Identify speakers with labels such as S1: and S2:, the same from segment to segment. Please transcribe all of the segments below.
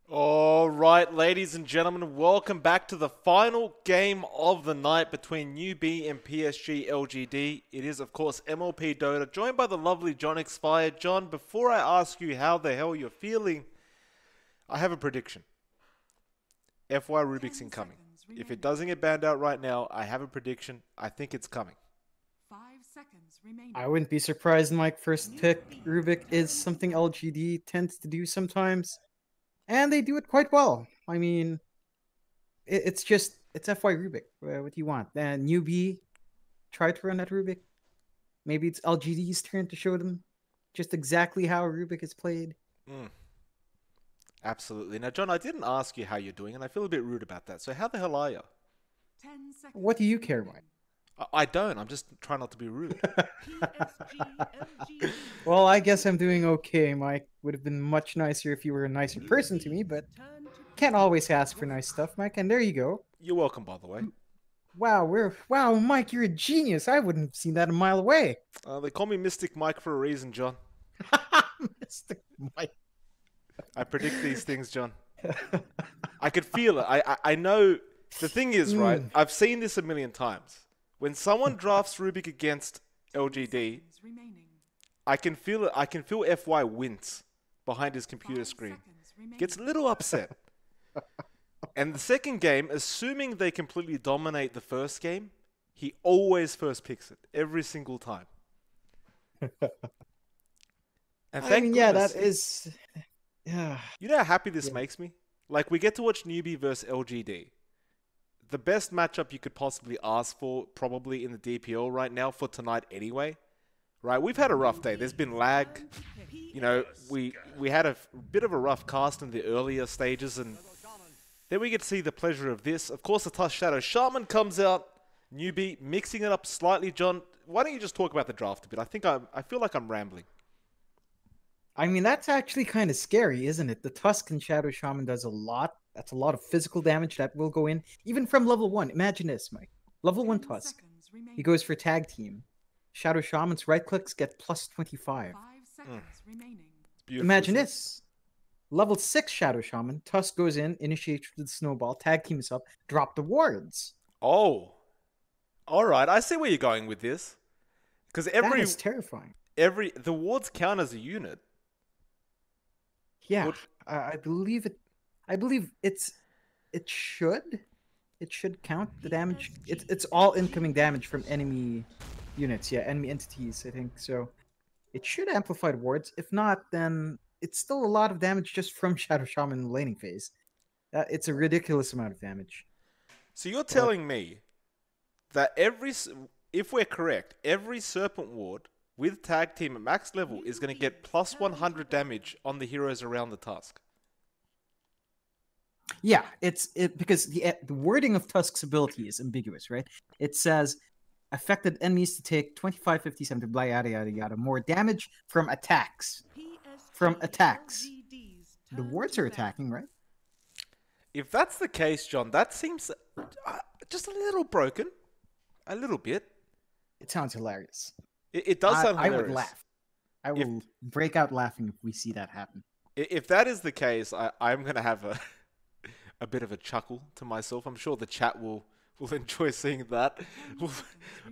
S1: All right, ladies and gentlemen, welcome back to the final game of the night between Newbee and PSG.LGD. It is, of course, MLPDota, joined by the lovely johnxfire. John, before I ask you how the hell you're feeling, I have a prediction. FY Rubik's incoming. If it doesn't get banned out right now, I have a prediction. I think it's coming.
S2: 5 seconds remaining.
S3: I wouldn't be surprised Mike first pick. Rubik is something LGD tends to do sometimes. And they do it quite well. I mean, it's FY Rubik. What do you want? And Newbee tried to run that Rubik. Maybe it's LGD's turn to show them just exactly how Rubik is played.
S1: Absolutely. Now, John, I didn't ask you how you're doing, and I feel a bit rude about that. So how the hell are you?
S2: 10 seconds.
S3: What do you care, Mike?
S1: I don't. I'm just trying not to be rude.
S2: PSG.LGD.
S3: Well, I guess I'm doing okay, Mike. Would have been much nicer if you were a nicer person to me, but can't always ask for nice stuff, Mike. And there you go.
S1: You're welcome, by the way.
S3: Wow, Mike, you're a genius. I wouldn't have seen that a mile away.
S1: They call me Mystic Mike for a reason, John.
S3: Mr. Mike.
S1: I predict these things, John. I could feel it. I know. The thing is, right, I've seen this a million times. When someone drafts Rubik against LGD,
S2: remaining.
S1: I can feel it. I can feel FY wince behind his computer screen. Gets a little upset. And the second game, assuming they completely dominate the first game, he always first picks it. Every single time. And
S3: I mean, yeah,
S1: goodness,
S3: that is... Yeah.
S1: You know how happy this makes me? Like, we get to watch Newbee versus LGD. The best matchup you could possibly ask for, probably in the DPL right now for tonight anyway. Right? We've had a rough day. There's been lag. You know, we had a bit of a rough cast in the earlier stages, and then we get to see the pleasure of this. Of course, the Tusk Shadow Shaman comes out. Newbee mixing it up slightly. John, why don't you just talk about the draft a bit? I feel like I'm rambling.
S3: I mean, that's actually kind of scary, isn't it? The Tusk and Shadow Shaman does a lot. That's a lot of physical damage that will go in, even from level 1. Imagine this, Mike. Level 1 Tusk. He goes for tag team. Shadow Shaman's right clicks get plus 25.
S2: 5 seconds remaining.
S3: Imagine this. Level 6 Shadow Shaman. Tusk goes in, initiates with the snowball, tag teams up, drop the wards.
S1: Oh. Alright, I see where you're going with this. Because
S3: That is terrifying.
S1: the wards count as a unit.
S3: Yeah,
S1: What-
S3: I believe it. I believe it should count the damage. It's all incoming damage from enemy units. Yeah, enemy entities. I think so. It should amplify the wards. If not, then it's still a lot of damage just from Shadow Shaman in the laning phase. It's a ridiculous amount of damage.
S1: So you're telling me that if we're correct, every Serpent Ward with tag team at max level is going to get plus 100 damage on the heroes around the Tusk.
S3: Yeah, because the wording of Tusk's ability is ambiguous, right? It says affected enemies to take 25, 50, 70, blah, yada, yada, yada, more damage from attacks. From attacks. The wards are attacking, right?
S1: If that's the case, John, that seems just a little broken. A little bit.
S3: It sounds hilarious.
S1: It does sound hilarious.
S3: I would laugh. I will break out laughing if we see that happen.
S1: If that is the case, I'm going to have a bit of a chuckle to myself. I'm sure the chat will enjoy seeing that.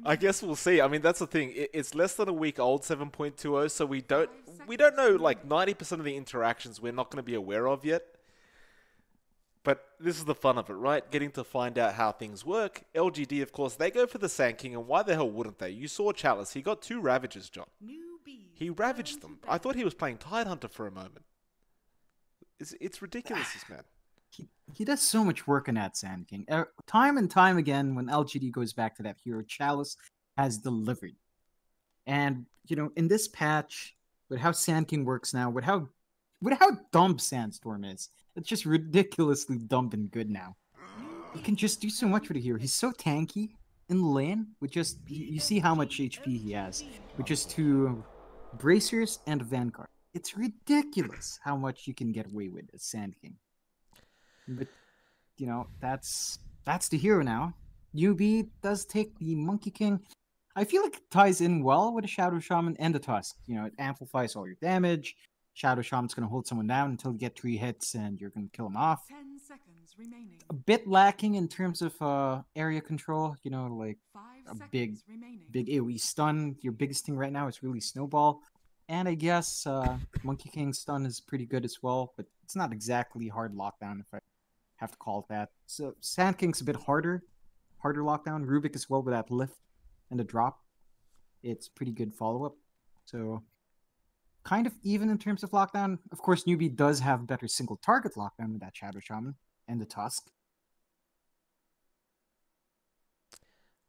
S1: I guess we'll see. I mean, that's the thing. It's less than a week old, 7.20, so we don't know like 90% of the interactions we're not going to be aware of yet. But this is the fun of it, right? Getting to find out how things work. LGD, of course, they go for the Sand King, and why the hell wouldn't they? You saw Chalice. He got 2 Ravages, John. He ravaged them. I thought he was playing Tidehunter for a moment. It's ridiculous, this man.
S3: He does so much work in that Sand King. Time and time again, when LGD goes back to that hero, Chalice has delivered. And, you know, in this patch, with how Sand King works now, with how dumb Sandstorm is, it's just ridiculously dumb and good now. He can just do so much with the hero. He's so tanky in the lane. With just you see how much HP he has with just 2 bracers and a Vanguard. It's ridiculous how much you can get away with as Sand King. But you know, that's the hero now. Newbee does take the Monkey King. I feel like it ties in well with the Shadow Shaman and the Tusk. You know, it amplifies all your damage. Shadow Shaman's going to hold someone down until you get 3 hits and you're going to kill him off.
S2: 10 seconds remaining.
S3: A bit lacking in terms of area control, you know, like
S2: 5
S3: a
S2: seconds remaining.
S3: big AoE stun. Your biggest thing right now is really Snowball. And I guess Monkey King's stun is pretty good as well, but it's not exactly hard lockdown if I have to call it that. So Sand King's a bit harder lockdown. Rubik as well with that lift and the drop. It's pretty good follow-up. So kind of even in terms of lockdown. Of course, Newbee does have better single target lockdown with that Shadow Shaman and the Tusk.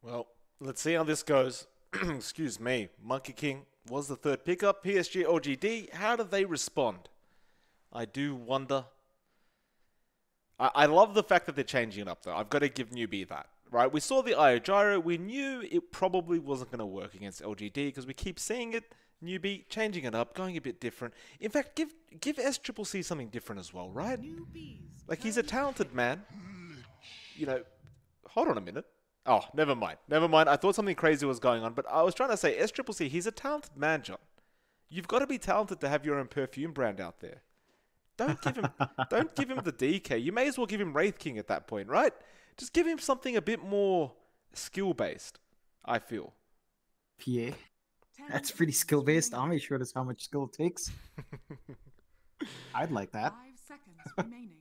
S1: Well, let's see how this goes. Excuse me. Monkey King was the third pickup. PSG.LGD, how do they respond? I do wonder. I love the fact that they're changing it up, though. I've got to give Newbee that, right? We saw the IO Gyro. We knew it probably wasn't going to work against LGD because we keep seeing it. Newbee changing it up, going a bit different. In fact, give SCCC something different as well, right? Like, he's a talented man. You know, hold on a minute. Oh, never mind. Never mind. I thought something crazy was going on, but I was trying to say SCCC, he's a talented man, John. You've got to be talented to have your own perfume brand out there. Don't give him the DK. You may as well give him Wraith King at that point, right? Just give him something a bit more skill-based, I feel.
S3: PA. That's pretty skill-based. Ami showed us how much skill it takes. I'd like that.
S2: 5 seconds remaining.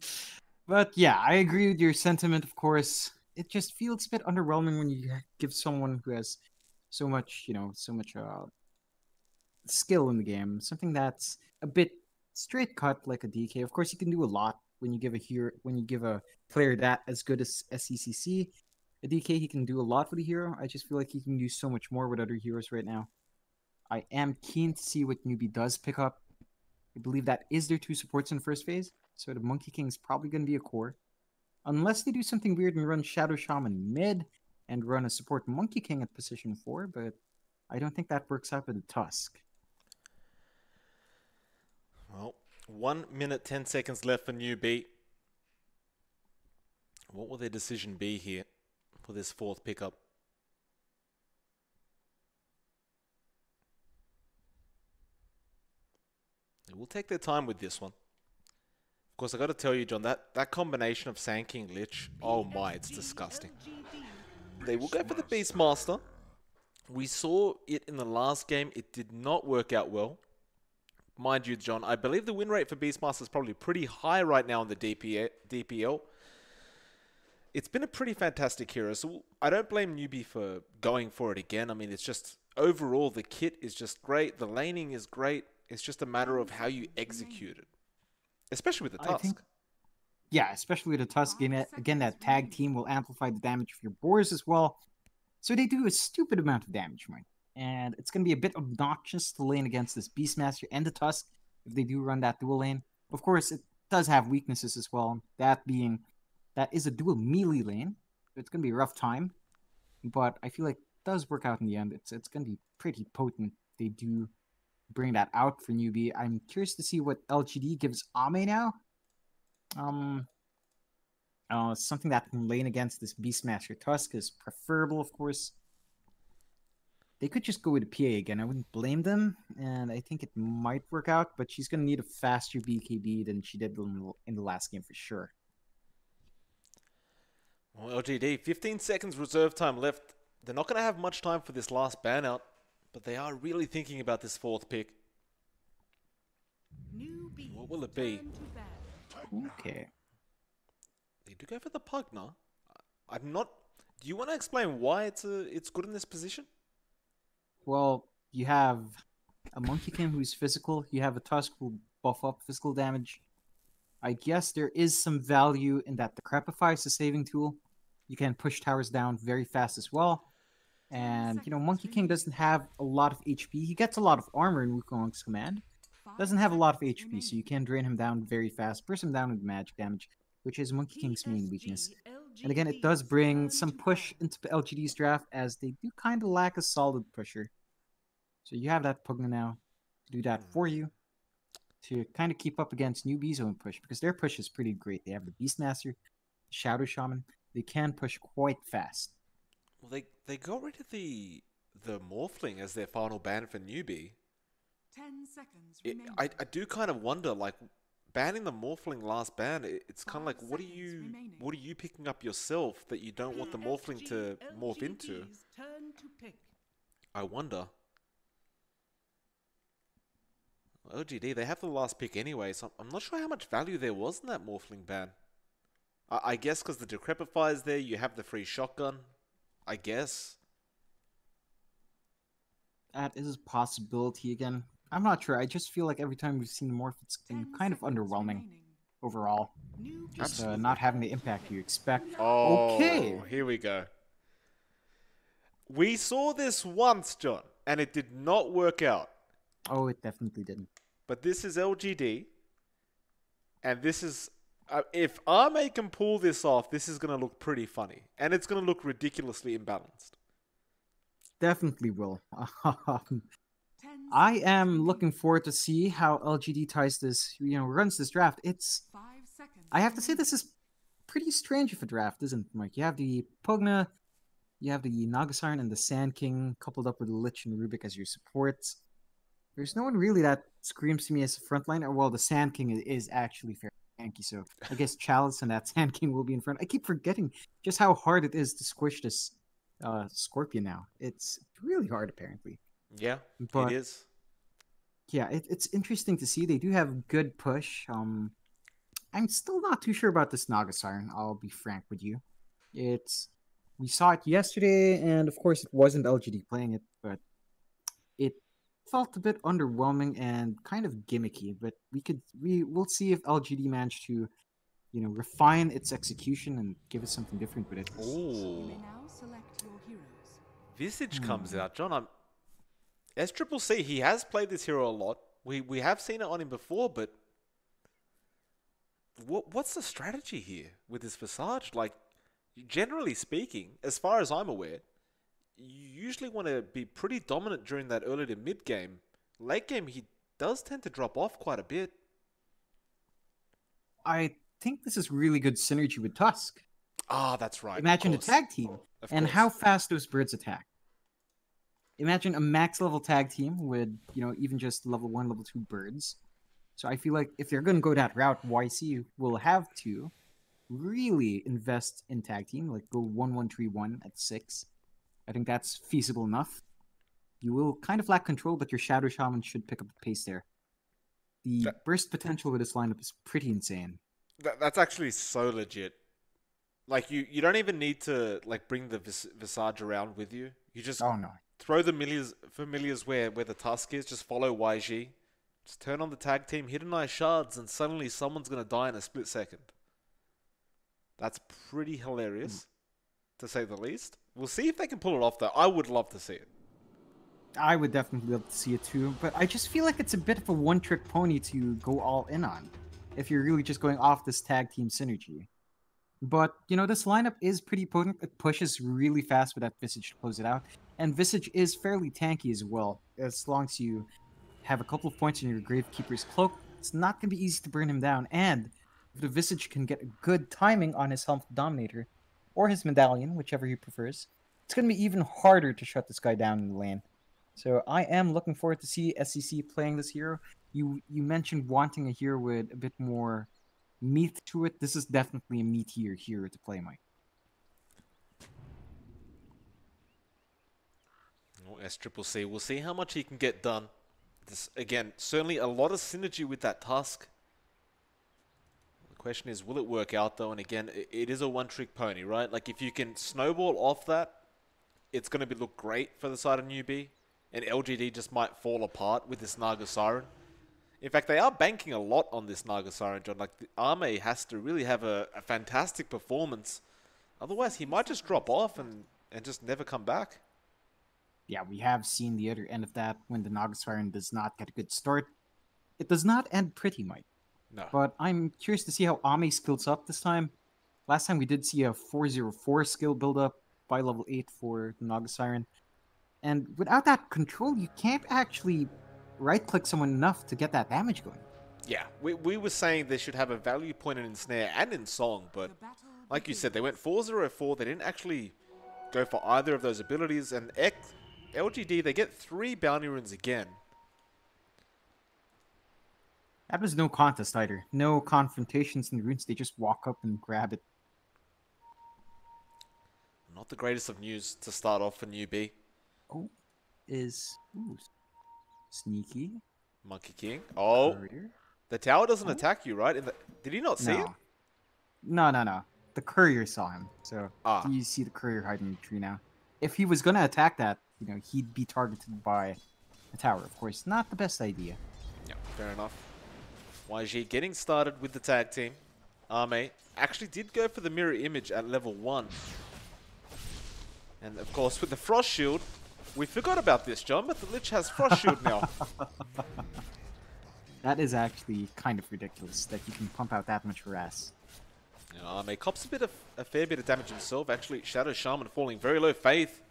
S3: But yeah, I agree with your sentiment, of course. It just feels a bit underwhelming when you give someone who has so much, skill in the game, something that's a bit straight cut like a DK. Of course, you can do a lot when you give a player that as good as SCCC. A DK, he can do a lot with a hero. I just feel like he can do so much more with other heroes right now. I am keen to see what Newbee does pick up. I believe that is their 2 supports in first phase, so the Monkey King is probably going to be a core. Unless they do something weird and run Shadow Shaman mid and run a support Monkey King at position 4, but I don't think that works out with the Tusk.
S1: Well, 1 minute, 10 seconds left for Newbee. What will their decision be here for this 4th pickup? They will take their time with this one. Of course, I got to tell you, John, that combination of Sand King Lich, oh my, it's disgusting. They will go for the Beastmaster. We saw it in the last game. It did not work out well. Mind you, John, I believe the win rate for Beastmaster is probably pretty high right now in the DPL. It's been a pretty fantastic hero, so I don't blame Newbee for going for it again. I mean, it's just, overall, the kit is just great. The laning is great. It's just a matter of how you execute it. Especially with the Tusk.
S3: Yeah, especially with the Tusk. Again, that tag team will amplify the damage of your boars as well. So they do a stupid amount of damage, Mike. And it's going to be a bit obnoxious to lane against this Beastmaster and the Tusk if they do run that dual lane. Of course, it does have weaknesses as well. That is a dual melee lane. It's going to be a rough time. But I feel like it does work out in the end. It's going to be pretty potent. They do bring that out for Newbee. I'm curious to see what LGD gives Ame now. Something that can lane against this Beastmaster Tusk is preferable, of course. They could just go with a PA again. I wouldn't blame them, and I think it might work out, but she's going to need a faster BKB than she did in the last game for sure.
S1: Well, LGD, 15 seconds reserve time left. They're not going to have much time for this last ban out, but they are really thinking about this 4th pick. What will it be?
S3: Okay.
S1: They do go for the Pugna. I'm not... Do you want to explain why it's good in this position?
S3: Well, you have a Monkey King who's physical. You have a Tusk who buff up physical damage. I guess there is some value in that Decrepify is a saving tool. You can push towers down very fast as well. And, Monkey King doesn't have a lot of HP. He gets a lot of armor in Wukong's command. Doesn't have a lot of HP, so you can drain him down very fast. Burst him down with magic damage, which is Monkey King's main weakness. And again, it does bring some push into LGD's draft, as they do kind of lack a solid pusher. So you have that Pugna now to do that for you, to kind of keep up against Newbee's own push, because their push is pretty great. They have the Beastmaster, Shadow Shaman. They can push quite fast.
S1: Well, they got rid of the Morphling as their final ban for Newbee.
S2: 10 seconds
S1: It,
S2: remaining.
S1: I do kind of wonder, like, banning the Morphling last ban, it's kind of like,
S2: 5
S1: what are
S2: seconds
S1: you
S2: remaining.
S1: what are you picking up yourself that you don't want the Morphling to morph into?
S4: PSG.LGD's turn to pick.
S1: I wonder. LGD, they have the last pick anyway, so I'm not sure how much value there was in that Morphling ban. I guess because the Decrepifier's there, you have the free shotgun. I guess.
S3: That is a possibility again. I'm not sure. I just feel like every time we've seen the morph, it's been
S2: 10
S3: kind of
S2: seconds
S3: underwhelming
S2: remaining.
S3: overall.
S4: Newbee.
S3: Just
S1: Absolutely.
S3: not having the impact you expect.
S1: Oh,
S3: Okay.
S1: here we go. We saw this once, John, and it did not work out.
S3: Oh, it definitely didn't.
S1: But this is LGD, and this is... if Arme can pull this off, this is going to look pretty funny. And it's going to look ridiculously imbalanced.
S3: Definitely will.
S2: 10
S3: I
S2: seconds
S3: am
S2: remaining.
S3: looking forward to see how LGD ties this, runs this draft.
S2: 5 seconds.
S3: I have to say
S2: remaining.
S3: this is pretty strange of a draft, isn't it, Mike? You have the Pugna, you have the Nagasarn and the Sand King coupled up with Lich and Rubik as your supports. There's no one really that screams to me as a frontliner. Well, the Sand King is actually fairly tanky, so I guess Chalice and that Sand King will be in front. I keep forgetting just how hard it is to squish this Scorpion now. It's really hard, apparently.
S1: Yeah,
S3: But
S1: it is.
S3: yeah, it's interesting to see. They do have good push. I'm still not too sure about this Nagasarn, I'll be frank with you. We saw it yesterday, and of course it wasn't LGD playing it, but it felt a bit underwhelming and kind of gimmicky. But we'll see if LGD managed to, refine its execution and give us something different with it.
S2: You
S1: Ooh.
S2: may now select your heroes.
S1: Visage comes out. John, SCCC, he has played this hero a lot. We have seen it on him before, but what's the strategy here with this Visage? Like, generally speaking, as far as I'm aware, you usually want to be pretty dominant during that early to mid game. Late game, he does tend to drop off quite a bit.
S3: I think this is really good synergy with Tusk.
S1: Ah, that's right.
S3: Imagine a
S1: of course.
S3: tag team
S1: Of
S3: and
S1: course.
S3: how fast those birds attack. Imagine a max level tag team with, even just level 1, level 2 birds. So I feel like if they're going to go that route, YC will have to really invest in tag team, like go 1-1-3-1 at 6. I think that's feasible enough. You will kind of lack control, but your Shadow Shaman should pick up the pace there. The burst potential with this lineup is pretty insane.
S1: That's actually so legit. Like, you don't even need to bring the Visage around with you. You just
S3: Oh no.
S1: throw the familiars where the Tusk is. Just follow YG. Just turn on the tag team, hit a nice shards, and suddenly someone's gonna die in a split second. That's pretty hilarious, to say the least. We'll see if they can pull it off, though. I would love to see it.
S3: I would definitely love to see it too, but I just feel like it's a bit of a one-trick pony to go all in on, if you're really just going off this tag team synergy. But, this lineup is pretty potent. It pushes really fast with that Visage to close it out, and Visage is fairly tanky as well. As long as you have a couple of points in your Gravekeeper's Cloak, it's not going to be easy to burn him down, and if the Visage can get a good timing on his Helm Dominator, or his Medallion, whichever he prefers, it's going to be even harder to shut this guy down in the lane. So I am looking forward to see SCC playing this hero. You mentioned wanting a hero with a bit more meat to it. This is definitely a meatier hero to play, Mike.
S1: Oh, SCCC. We'll see how much he can get done. This, again, certainly a lot of synergy with that Tusk. The question is, will it work out, though? And again, it is a one-trick pony, right? Like, if you can snowball off that, it's going to look great for the side of Newbee. And LGD just might fall apart with this Naga Siren. In fact, they are banking a lot on this Naga Siren, John. Like, the Arme has to really have a fantastic performance. Otherwise, he might just drop off and just never come back.
S3: Yeah, we have seen the other end of that when the Naga Siren does not get a good start. It does not end pretty, Mike.
S1: No.
S3: But I'm curious to see how Ame skills up this time. Last time we did see a 404 skill build up by level 8 for the Naga Siren. And without that control, you can't actually right-click someone enough to get that damage going.
S1: Yeah, we were saying they should have a value point in Snare and in Song, but
S2: The battle
S1: like you
S2: begins.
S1: said, they went 404. They didn't actually go for either of those abilities. And LGD, they get 3 bounty runes again.
S3: That was no contest either. No confrontations in the runes. They just walk up and grab it.
S1: Not the greatest of news to start off for Newbee.
S3: Oh, ooh, sneaky.
S1: Monkey King. Oh,
S3: Courier.
S1: the tower doesn't attack you, right? Did he not see it?
S3: No. The courier saw him. So
S1: Ah.
S3: you see the courier hiding in the tree now. If he was gonna attack that, he'd be targeted by a tower. Of course, not the best idea.
S1: Yeah, fair enough. YG getting started with the tag team. Arme actually did go for the mirror image at level 1. And of course, with the Frost Shield, we forgot about this, John, but the Lich has Frost Shield now.
S3: That is actually kind of ridiculous that you can pump out that much harass.
S1: Arme cops a fair bit of damage himself. Actually, Shadow Shaman falling very low. Faith,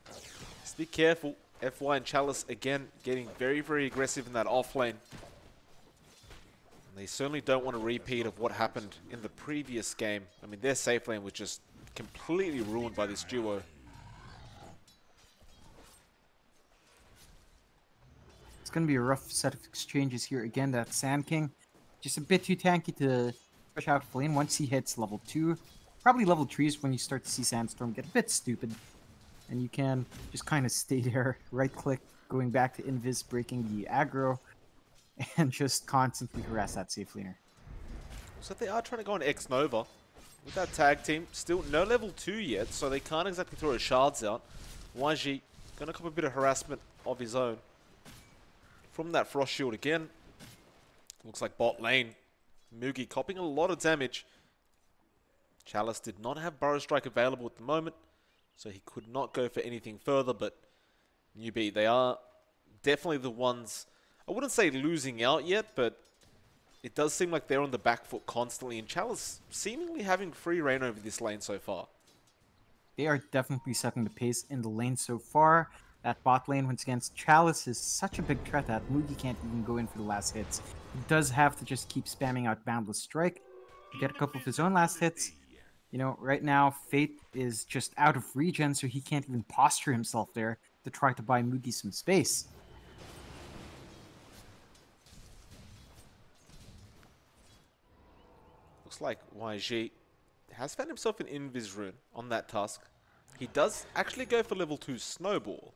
S1: just be careful. FY and Chalice again getting very, very aggressive in that off lane. And they certainly don't want a repeat of what happened in the previous game. I mean, their safe lane was just completely ruined by this duo.
S3: It's going to be a rough set of exchanges here. Again, that Sand King, just a bit too tanky to push out flame. Once he hits level 2, probably level 3 is when you start to see Sandstorm get a bit stupid. And you can just kind of stay there, right-click, going back to Invis, breaking the aggro, and just constantly harass that safe laner.
S1: So they are trying to go on X-Nova with that tag team. Still no level 2 yet, so they can't exactly throw his shards out. YG going to cop a bit of harassment of his own from that Frost Shield again. Looks like bot lane. Mugi copping a lot of damage. Chalice did not have Burrow Strike available at the moment, so he could not go for anything further, but Newbee, they are definitely the ones, I wouldn't say losing out yet, but it does seem like they're on the back foot constantly, and Chalice seemingly having free reign over this lane so far.
S3: They are definitely setting the pace in the lane so far. That bot lane, once against Chalice, is such a big threat that Mugi can't even go in for the last hits. He does have to just keep spamming out Boundless Strike to get a couple of his own last hits. Right now, Fate is just out of regen, so he can't even posture himself there to try to buy Mugi some space.
S1: Looks like YG has found himself an Invis rune on that task. He does actually go for level 2 Snowball.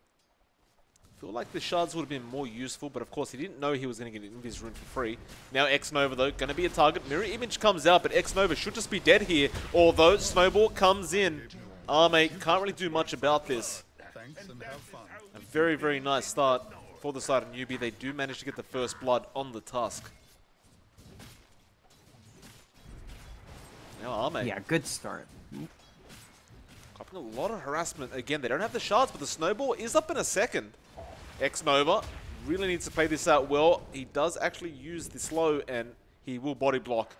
S1: I feel like the shards would have been more useful, but of course he didn't know he was going to get an Invis rune for free. Now X-Nova though, going to be a target. Mirror Image comes out, but X-Nova should just be dead here. Although Snowball comes in. Arme can't really do much about this. A very, very nice start for the side of Newbee. They do manage to get the first blood on the task. Now Arme.
S3: Yeah, good start.
S1: Copping a lot of harassment. Again, they don't have the shards, but the Snowball is up in a second. X-Nova really needs to play this out well. He does actually use the slow, and he will body block.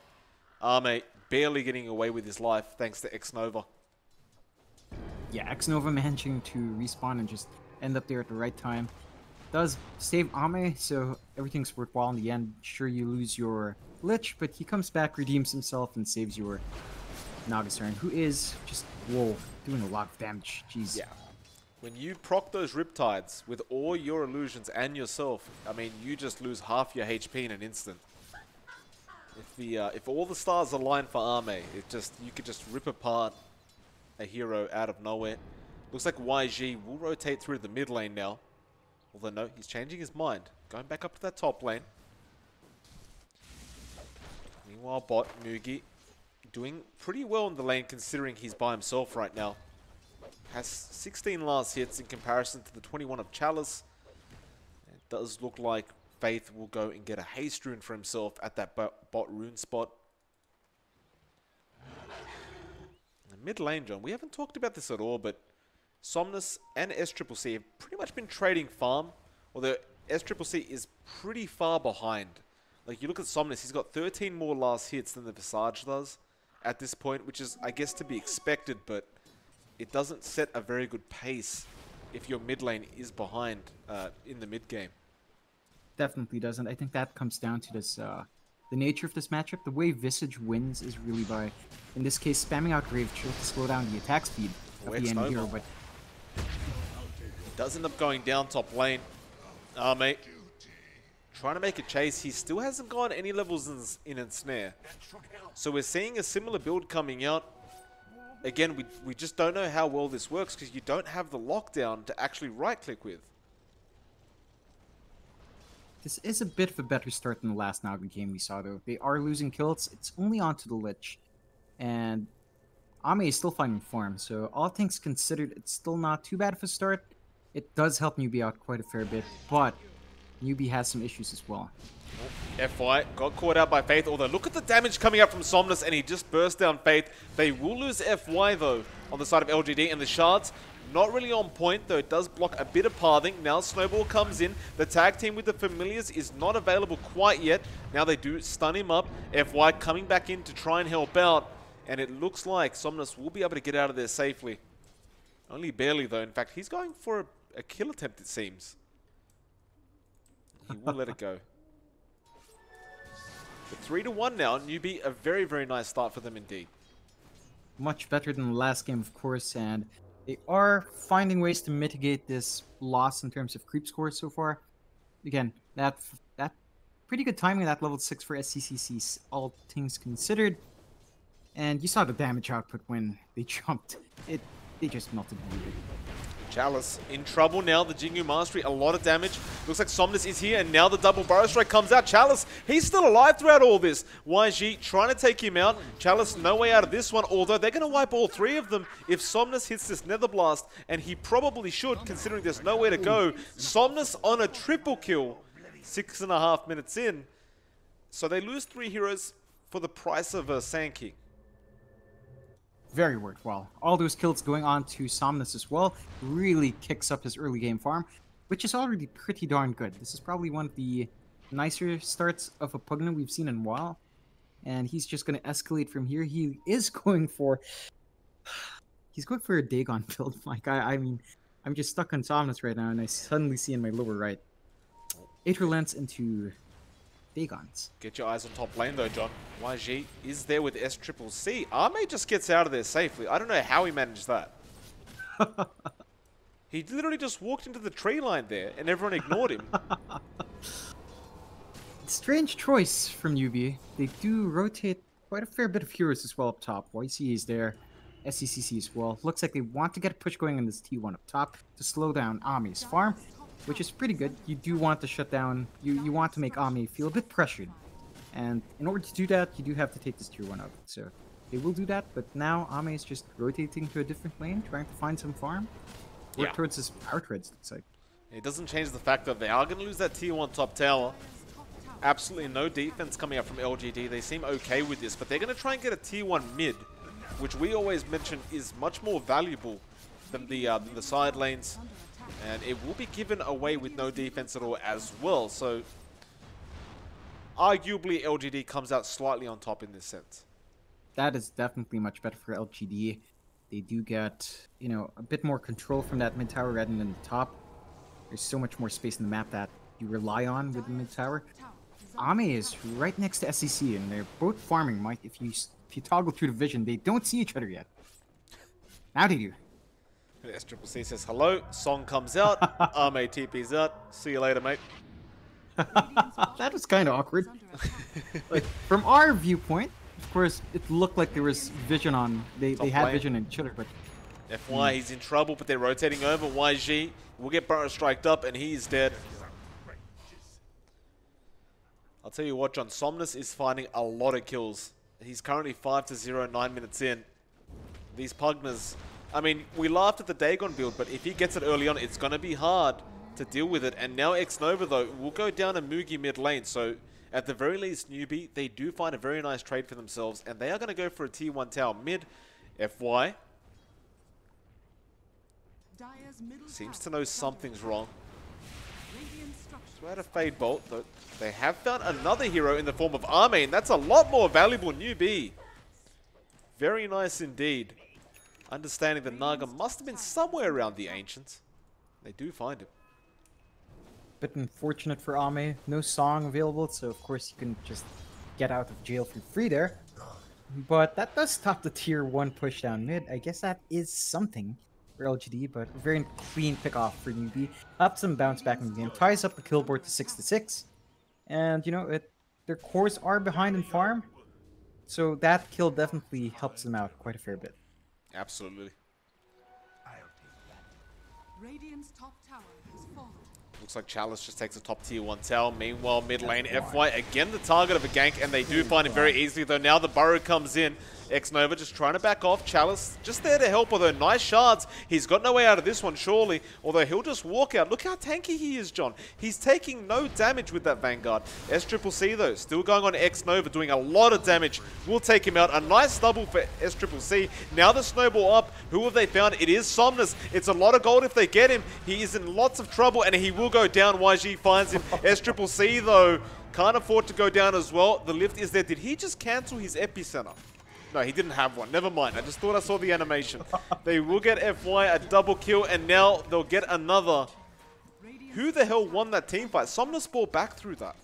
S1: Arme barely getting away with his life thanks to X-Nova.
S3: Yeah, X-Nova managing to respawn and just end up there at the right time. Does save Arme, so everything's worthwhile in the end. Sure, you lose your Lich, but he comes back, redeems himself, and saves your Nagasarn, who is just, whoa, doing a lot of damage. Jeez.
S1: Yeah. When you proc those Riptides with all your illusions and yourself, I mean, you just lose half your HP in an instant. If all the stars align for Arme, you could just rip apart a hero out of nowhere. Looks like YG will rotate through the mid lane now. Although no, he's changing his mind. Going back up to that top lane. Meanwhile, bot Mugi doing pretty well in the lane considering he's by himself right now. Has 16 last hits in comparison to the 21 of Chalice. It does look like Faith will go and get a haste rune for himself at that bot rune spot. The mid lane, John, we haven't talked about this at all, but Somnus and SCCC have pretty much been trading farm, although SCCC is pretty far behind. Like, you look at Somnus, he's got 13 more last hits than the Visage does at this point, which is, I guess, to be expected, but it doesn't set a very good pace if your mid lane is behind in the mid game.
S3: Definitely doesn't. I think that comes down to this, the nature of this matchup. The way Visage wins is really by, in this case, spamming out Grave Chill to slow down the attack speed of the enemy hero, but
S1: does end up going down top lane. Arme trying to make a chase. He still hasn't gone any levels in Ensnare. So we're seeing a similar build coming out. Again, we just don't know how well this works because you don't have the lockdown to actually right-click with.
S3: This is a bit of a better start than the last Naga game we saw, though. They are losing kills. It's only onto the Lich. And Ame is still finding form, so all things considered, it's still not too bad of a start. It does help Newbee out quite a fair bit, but Newbee has some issues as well.
S1: FY got caught out by Faith, although look at the damage coming out from Somnus, and he just burst down Faith. They will lose FY, though, on the side of LGD, and the shards not really on point, though it does block a bit of pathing. Now Snowball comes in. The tag team with the Familiars is not available quite yet. Now they do stun him up. FY coming back in to try and help out, and it looks like Somnus will be able to get out of there safely. Only barely, though. In fact, he's going for a kill attempt, it seems. He will let it go. But 3-1 now. Newbee, a very, very nice start for them indeed.
S3: Much better than the last game, of course, and they are finding ways to mitigate this loss in terms of creep scores so far. Again, that pretty good timing, that level 6 for SCCC, all things considered. And you saw the damage output when they jumped. They just melted the leader.
S1: Chalice in trouble now. The Jingu Mastery, a lot of damage. Looks like Somnus is here, and now the double Burrow Strike comes out. Chalice, he's still alive throughout all this. YG trying to take him out. Chalice, no way out of this one, although they're going to wipe all three of them if Somnus hits this Nether Blast, and he probably should, considering there's nowhere to go. Somnus on a triple kill, 6.5 minutes in. So they lose 3 heroes for the price of a Sand King.
S3: Very worthwhile. All those kills going on to Somnus as well really kicks up his early game farm, which is already pretty darn good. This is probably one of the nicer starts of a Pugna we've seen in a while, and he's just going to escalate from here. He is going for... He's going for a Dagon build. Like, I mean, I'm just stuck on Somnus right now, and I suddenly see in my lower right 8 relents into Dagons.
S1: Get your eyes on top lane though, John. YG is there with SCCC. Ame just gets out of there safely. I don't know how he managed that. He literally just walked into the tree line there and everyone ignored him.
S3: Strange choice from Newbee. They do rotate quite a fair bit of heroes as well up top. YC is there. SCCC as well. Looks like they want to get a push going on this T1 up top to slow down Ame's farm, which is pretty good. You do want to shut down, you want to make Ame feel a bit pressured. And in order to do that, you do have to take this tier 1 out. So they will do that, but now Ame is just rotating to a different lane, trying to find some farm. Work towards his power treads, looks like.
S1: It doesn't change the fact that they are going to lose that tier 1 top tower. Absolutely no defense coming out from LGD. They seem okay with this, but they're going to try and get a tier 1 mid, which we always mention is much more valuable than the side lanes. And it will be given away with no defense at all as well. So, arguably, LGD comes out slightly on top in this sense.
S3: That is definitely much better for LGD. They do get, you know, a bit more control from that mid tower rather than the top. There's so much more space in the map that you rely on with the mid tower. Ame is right next to SCC, and they're both farming. Mike, if you toggle through the vision, they don't see each other yet. Now they do.
S1: SCCC says hello. Song comes out. Ame TP's out. See you later, mate.
S3: That was kind of awkward. Like, from our viewpoint, of course, it looked like there was vision on. They had
S1: lane.
S3: vision on each other, but
S1: FY, he's in trouble, but they're rotating over. YG will get Burrow Striked up, and he's dead. I'll tell you what, John. Somnus is finding a lot of kills. He's currently 5-0, 9 minutes in. These Pugnas... I mean, we laughed at the Dagon build, but if he gets it early on, it's going to be hard to deal with it. And now X-Nova, though, will go down a Mugi mid lane. So, at the very least, Newbee, they do find a very nice trade for themselves. And they are going to go for a tier 1 tower mid. FY seems to know something's wrong. So out of Fade Bolt, though, they have found another hero in the form of Ame, and that's a lot more valuable. Newbee. Very nice indeed. Understanding the Naga must have been somewhere around the Ancients. They do find him.
S3: bit unfortunate for Ame. No song available, so of course you can just get out of jail for free there. But that does stop the tier 1 push down mid. I guess that is something for LGD, but a very clean pick off for Newbee. Up some bounce back in the game. Ties up the kill board to 6-6. And their cores are behind in farm, so that kill definitely helps them out quite a fair bit.
S1: Absolutely.
S2: Radiant's top tower has fallen.
S1: Looks like Chalice just takes a top tier 1 tower. Meanwhile, mid lane, FY again the target of a gank, and they do find it very easily, though now the burrow comes in. X-Nova just trying to back off. Chalice just there to help, although nice shards. He's got no way out of this one, surely. Although he'll just walk out. Look how tanky he is, John. He's taking no damage with that Vanguard. SCCC, though, still going on X-Nova, doing a lot of damage. Will take him out. A nice double for SCCC. Now the snowball up. Who have they found? It is Somnus. It's a lot of gold if they get him. He is in lots of trouble, and he will go down. YG finds him. SCCC, though, can't afford to go down as well. The lift is there. Did he just cancel his epicenter? No, he didn't have one. Never mind. I just thought I saw the animation. They will get FY a double kill, and now they'll get another. Who the hell won that team fight? Somnus bought back through that.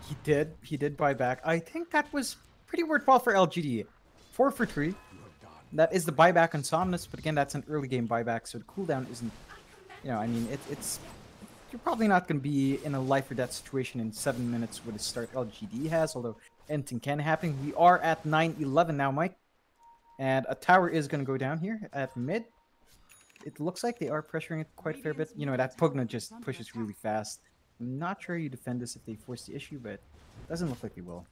S3: He did. He did buy back. I think that was pretty worthwhile for LGD. 4 for 3. That is the buyback on Somnus, but again, that's an early game buyback, so the cooldown isn't. I mean, it's. You're probably not going to be in a life or death situation in 7 minutes with the start LGD has, although anything can happen. We are at 9-11 now, Mike. And a tower is going to go down here at mid. It looks like they are pressuring it quite a fair bit. That Pugna just pushes really fast. I'm not sure you defend this if they force the issue, but it doesn't look like they will.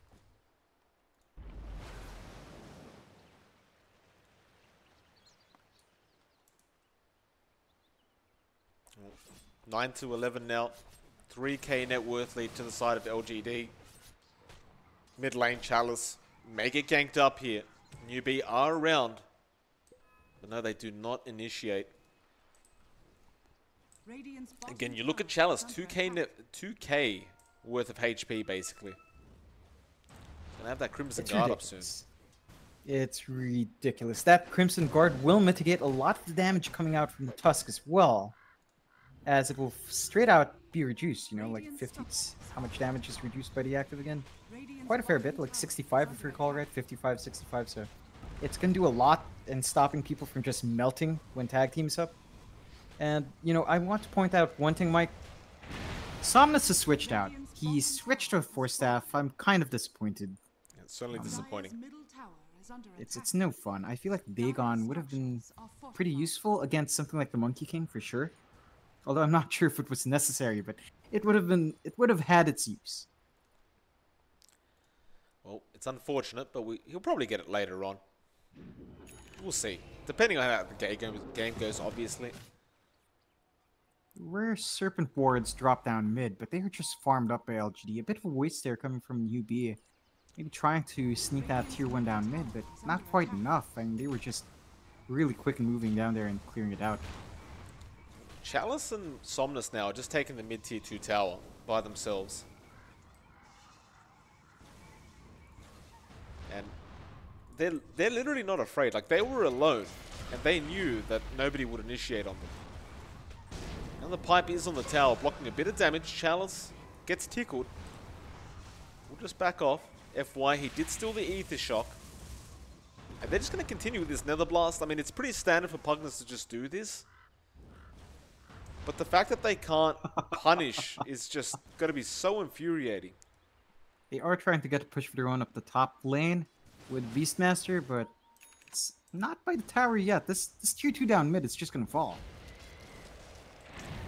S1: Oh. 9-11 now. 3k net worth lead to the side of LGD. Mid lane Chalice may get ganked up here. Newbee are around. But no, they do not initiate. Again, you look at Chalice, 2k worth of HP basically. Gonna have that Crimson Guard up soon.
S3: It's ridiculous. That Crimson Guard will mitigate a lot of the damage coming out from the Tusk as well, as it will straight out be reduced, like 50. How much damage is reduced by the active again? Quite a fair bit, like 65 if you recall right, 55, 65, so it's going to do a lot in stopping people from just melting when tag teams up. And, I want to point out one thing, Mike. Somnus has switched out. He switched to a 4-staff. I'm kind of disappointed.
S1: It's certainly disappointing.
S3: It's no fun. I feel like Dagon would have been pretty useful against something like the Monkey King for sure. Although I'm not sure if it was necessary, but it would have had its use.
S1: Well, it's unfortunate, but he'll probably get it later on. We'll see. Depending on how the game goes, obviously.
S3: Rare Serpent Wards drop down mid, but they were just farmed up by LGD. A bit of a waste there coming from Newbee. Maybe trying to sneak that tier 1 down mid, but not quite enough. I mean, they were just really quick in moving down there and clearing it out.
S1: Chalice and Somnus now are just taking the mid-tier 2 tower by themselves. And they're literally not afraid. Like, they were alone, and they knew that nobody would initiate on them. And the pipe is on the tower, blocking a bit of damage. Chalice gets tickled. We'll just back off. FY, he did steal the Ether Shock. And they're just going to continue with this Nether Blast. I mean, it's pretty standard for Pugnus to just do this. But the fact that they can't punish is just going to be so infuriating.
S3: They are trying to get a push for their own up the top lane with Beastmaster, but it's not by the tower yet. This tier 2 down mid is just going to fall.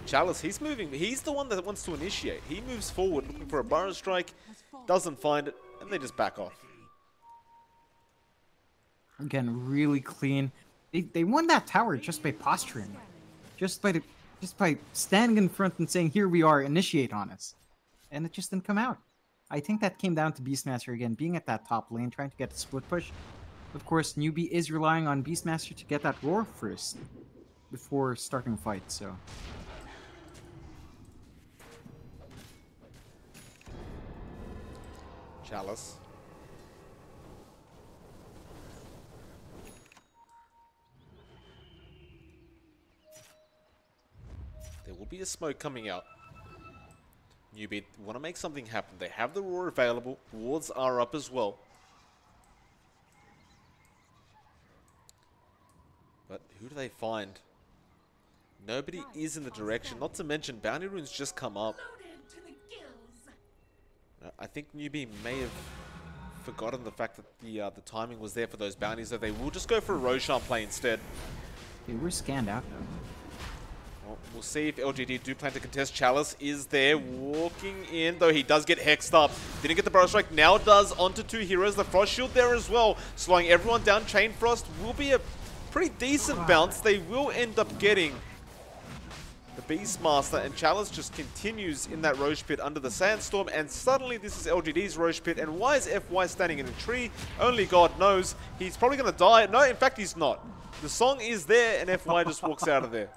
S1: Chalice, he's moving. He's the one that wants to initiate. He moves forward looking for a Burrow Strike, doesn't find it, and they just back off.
S3: Again, really clean. They won that tower just by posturing. Just by standing in front and saying, "Here we are, initiate on us." And it just didn't come out. I think that came down to Beastmaster again, being at that top lane, trying to get the split push. Of course, Newbee is relying on Beastmaster to get that roar first before starting a fight, so...
S1: Chalice. There will be a smoke coming out. Newbee want to make something happen. They have the roar available. Wards are up as well. But who do they find? Nobody is in the direction. Not to mention, bounty runes just come up. I think Newbee may have forgotten the fact that the timing was there for those bounties, so they will just go for a Roshan play instead.
S3: They were scanned out though.
S1: Well, we'll see if LGD do plan to contest. Chalice is there, walking in, though he does get hexed up. Didn't get the Burrow Strike, now does onto 2 heroes. The Frost Shield there as well, slowing everyone down. Chain Frost will be a pretty decent bounce. They will end up getting the Beastmaster, and Chalice just continues in that Roche Pit under the Sandstorm, and suddenly this is LGD's Roche Pit. And why is FY standing in a tree? Only God knows. He's probably going to die. No, in fact, he's not. The song is there, and FY just walks out of there.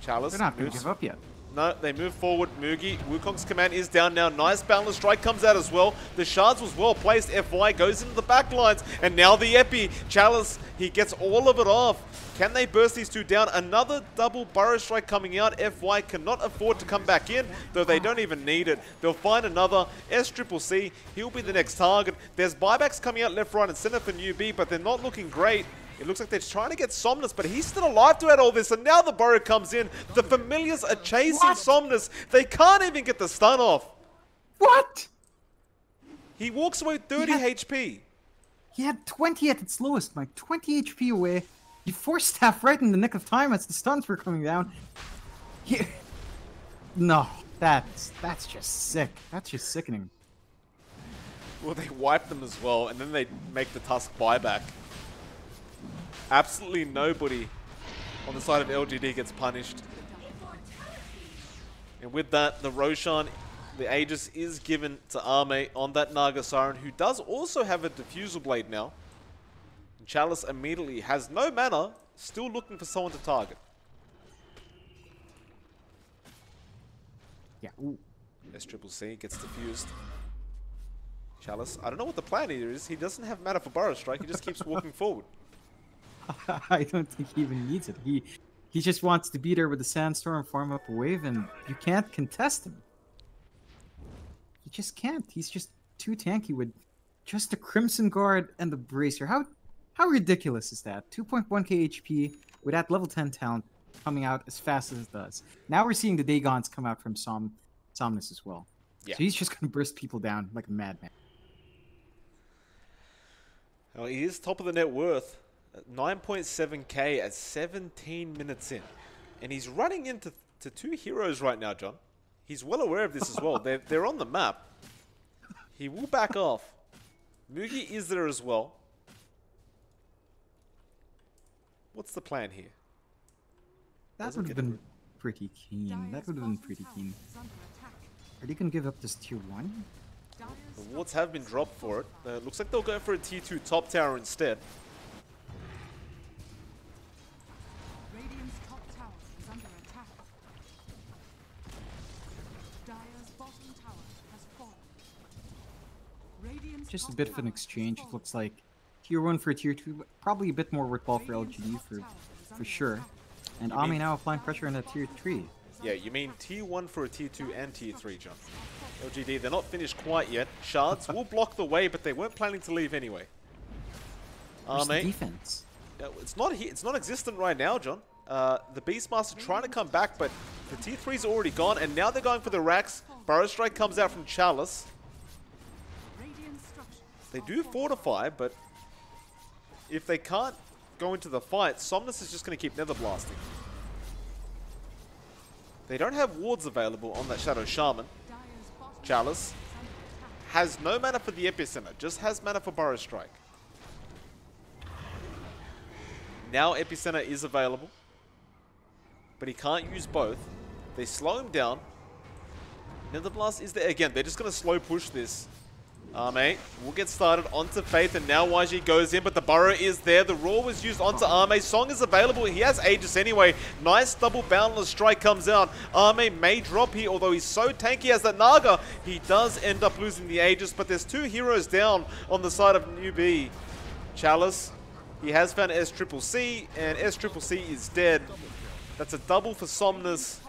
S1: Chalice
S3: They're not going to give up yet.
S1: No, they move forward. Mugi, Wukong's command is down now. Nice Boundless Strike comes out as well. The Shards was well placed. FY goes into the back lines. And now the Epi. Chalice, he gets all of it off. Can they burst these two down? Another double Burrow Strike coming out. FY cannot afford to come back in, though they don't even need it. They'll find another SCCC. He'll be the next target. There's buybacks coming out left, right, and center for Newbee, but they're not looking great. It looks like they're trying to get Somnus, but he's still alive throughout all this, and now the Burrow comes in. The Familiars are chasing Somnus. They can't even get the stun off.
S3: What?
S1: He walks away with 30 HP.
S3: He had 20 at its lowest, Mike. 20 HP away. He forced staff right in the nick of time as the stuns were coming down. No, that's just sick. That's just sickening.
S1: Well, they wipe them as well, and then they make the Tusk buyback. Absolutely nobody on the side of LGD gets punished. And with that, the Roshan, the Aegis is given to Arme on that Naga Siren, who does also have a Diffusal Blade now. And Chalice immediately has no mana, still looking for someone to target.
S3: Yeah. Ooh.
S1: SCCC gets diffused. Chalice, I don't know what the plan here is. He doesn't have mana for Burrow Strike, he just keeps walking forward.
S3: I don't think he even needs it. He just wants to be there with the Sandstorm, farm up a wave, and you can't contest him. You just can't. He's just too tanky with just the Crimson Guard and the Bracer. How ridiculous is that? 2.1k HP with that level 10 talent coming out as fast as it does. Now we're seeing the Dagons come out from Somnus as well.
S1: Yeah.
S3: So he's just going to burst people down like a madman.
S1: Well, he is top of the net worth. 9.7k at 17 minutes in. And he's running into 2 heroes right now, John. He's well aware of this as well. They're on the map. He will back off. Mugi is there as well. What's the plan here?
S3: That would have been pretty keen. That would have been pretty keen. Are they going to give up this tier 1?
S1: The wards have been dropped for it. Looks like they'll go for a tier 2 top tower instead.
S2: Radiant's top tower is under attack. Dire's bottom tower has fallen. Radiant's
S3: Just a
S2: top
S3: bit of an
S2: tower
S3: exchange.
S2: has
S3: It looks like tier 1 for tier 2, but probably a bit more worthwhile for
S2: Radiant's
S3: LGD
S2: top tower is
S3: for
S2: under
S3: sure.
S2: attack.
S3: And
S1: You
S3: Ami
S1: mean-
S3: now applying pressure on that tier 3.
S1: Yeah, you mean tier 1 for a tier 2 and tier 3, John. LGD, they're not finished quite yet. Shards will block the way, but they weren't planning to leave anyway.
S3: Where's the
S1: Mate,
S3: defense?
S1: it's not existent right now, John. The Beastmaster trying to come back, but the tier 3's already gone, and now they're going for the racks. Burrow Strike comes out from Chalice.
S2: Radiant structures
S1: They
S2: are
S1: do fortify, but if they can't go into the fight, Somnus is just going to keep Nether Blasting. They don't have wards available on that Shadow Shaman.
S2: Dire's bottom
S1: Chalice
S2: is under attack.
S1: has no mana for the Epicenter, just has mana for Burrow Strike. Now Epicenter is available, but he can't use both. They slow him down. Nether Blast is there again. They're just going to slow push this. Arme will get started onto Faith, and now YG goes in, but the Burrow is there. The Roar was used onto Arme. Song is available. He has Aegis anyway. Nice double Boundless Strike comes out. Arme may drop here, although he's so tanky as that Naga. He does end up losing the Aegis, but there's 2 heroes down on the side of Newbee. Chalice, he has found SCCC, and SCCC is dead. That's a double for Somnus.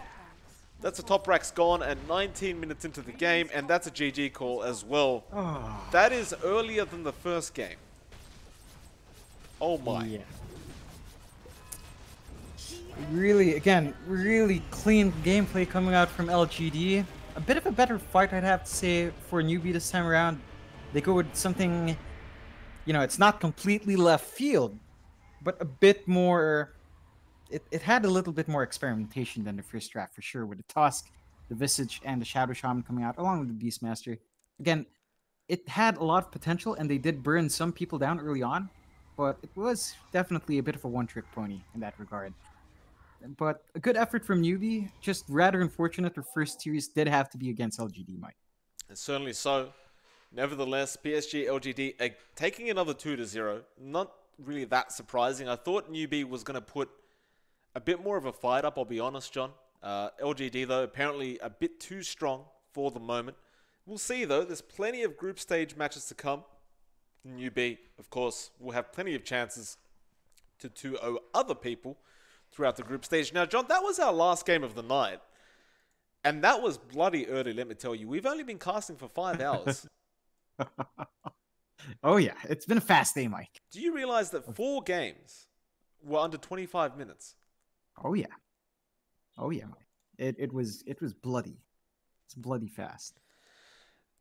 S1: That's a top rack's gone at 19 minutes into the game, and that's a GG call as well. That is earlier than the first game. Oh my.
S3: Yeah. Really, again, really clean gameplay coming out from LGD. a bit of a better fight, I'd have to say, for Newbee this time around. They go with something, it's not completely left field, but a bit more. It had a little bit more experimentation than the first draft for sure, with the Tusk, the Visage, and the Shadow Shaman coming out, along with the Beastmaster. Again, it had a lot of potential, and they did burn some people down early on, but it was definitely a bit of a one-trick pony in that regard. But a good effort from Newbee, just rather unfortunate their first series did have to be against LGD, Mike.
S1: And certainly so. Nevertheless, PSG.LGD taking another 2-0. Not really that surprising. I thought Newbee was going to put a bit more of a fight up, I'll be honest, John. LGD, though, apparently a bit too strong for the moment. We'll see, though. There's plenty of group stage matches to come. Newbee, of course, will have plenty of chances to 2-0 other people throughout the group stage. Now, John, that was our last game of the night. And that was bloody early, let me tell you. We've only been casting for 5 hours.
S3: Oh, yeah. It's been a fast day, Mike.
S1: Do you realize that 4 games were under 25 minutes?
S3: Oh, yeah. Oh, yeah, Mike. It was bloody. It's bloody fast.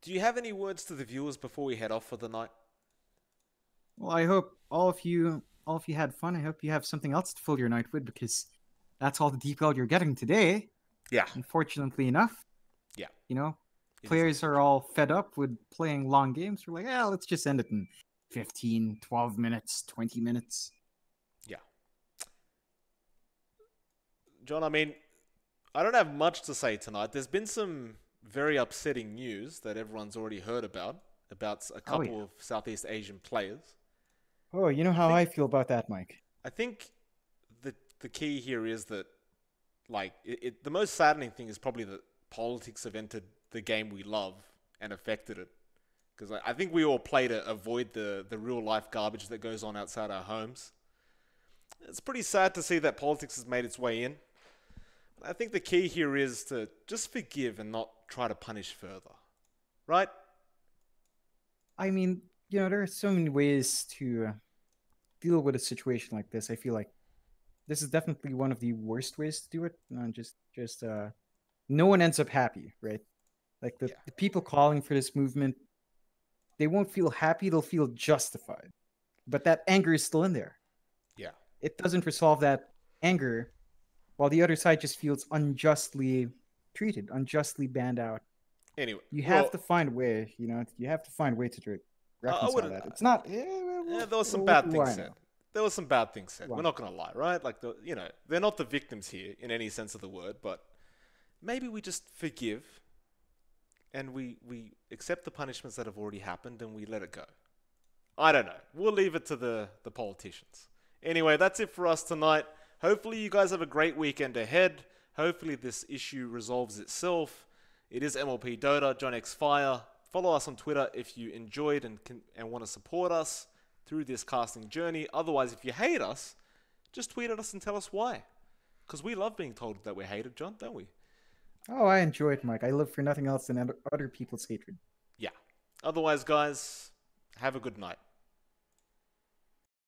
S1: Do you have any words to the viewers before we head off for the night?
S3: Well, I hope all of you had fun. I hope you have something else to fill your night with, because that's all the DPL you're getting today.
S1: Yeah.
S3: Unfortunately enough.
S1: Yeah.
S3: Players are all fed up with playing long games. We're like, let's just end it in 15, 12 minutes, 20 minutes.
S1: Yeah. John, I mean, I don't have much to say tonight. There's been some very upsetting news that everyone's already heard about a couple of Southeast Asian players.
S3: Oh, you know how I feel about that, Mike.
S1: I think the key here is that, the most saddening thing is probably that politics have entered the game we love and affected it. Because I think we all play to avoid the real life garbage that goes on outside our homes. It's pretty sad to see that politics has made its way in. I think the key here is to just forgive and not try to punish further. Right?
S3: I mean, there are so many ways to deal with a situation like this. I feel like this is definitely one of the worst ways to do it. No one ends up happy, right? Like the people calling for this movement, they won't feel happy, they'll feel justified. But that anger is still in there.
S1: Yeah.
S3: It doesn't resolve that anger, while the other side just feels unjustly treated, unjustly banned out.
S1: Anyway,
S3: you have to find a way, you have to find a way to reconcile that. It's not...
S1: there was some bad things said. There was some bad things said. We're not going to lie, right? They're not the victims here in any sense of the word, but maybe we just forgive and we accept the punishments that have already happened and we let it go. I don't know. We'll leave it to the politicians. Anyway, that's it for us tonight. Hopefully you guys have a great weekend ahead. Hopefully this issue resolves itself. It is MLPDota johnxfire. Follow us on Twitter if you enjoyed and want to support us through this casting journey. Otherwise, if you hate us, just tweet at us and tell us why. Because we love being told that we're hated, John, don't we?
S3: Oh, I enjoy it, Mike. I live for nothing else than other people's hatred.
S1: Yeah. Otherwise, guys, have a good night.